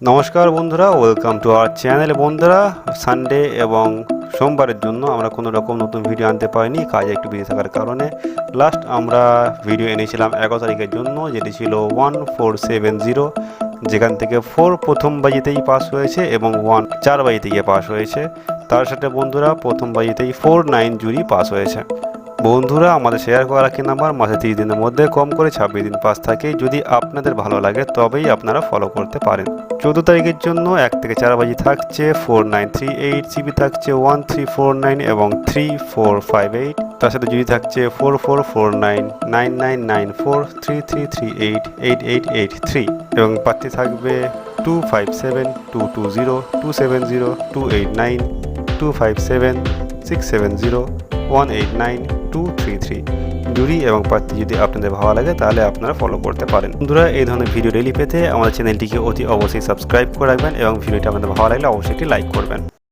নমস্কার বন্ধুরা, welcome to our channel. বন্ধুরা, সানডে এবং সোমবারের জন্য আমরা কোনো রকম নতুন ভিডিও আনতে পারিনি, কাজে একটু বিজি থাকার কারণে। লাস্ট আমরা ভিডিও এনেছিলাম 11 তারিখের জন্য, যেটি ছিল 1470, যেখান থেকে 4 প্রথম বাজিতেই পাস হয়েছে এবং 1 4 বাজিতে গিয়ে পাস হয়েছে। তার সাথে বন্ধুরা প্রথম বাজিতেই 49 জুরি পাস হয়েছে। বন্ধুরা, আমাদের শেয়ার করা কি নাম্বার মাসে 30 দিনের মধ্যে কম করে 26 দিন পাস থাকে। যদি আপনাদের ভালো লাগে তবেই আপনারা ফলো করতে পারেন। 14 তারিখের জন্য 1 থেকে 4 বাজি থাকছে 4938 জিবি, থাকছে 1349 এবং 3458। তার সাথে জুড়ি থাকছে 4449994333388883 এবং প্রার্থী থাকবে 257 220 270 289 257 670 189 233 জুরি এবং প্রার্থী। যদি আপনাদের ভালো লাগে তাহলে আপনারা ফলো করতে পারেন। বন্ধুরা, এই ধরনের ভিডিও ডেইলি পেতে আমাদের চ্যানেলটিকে অতি অবশ্যই সাবস্ক্রাইব করে রাখবেন এবং ভিডিওটি আপনাদের ভালো লাগলে অবশ্যই একটি লাইক করবেন।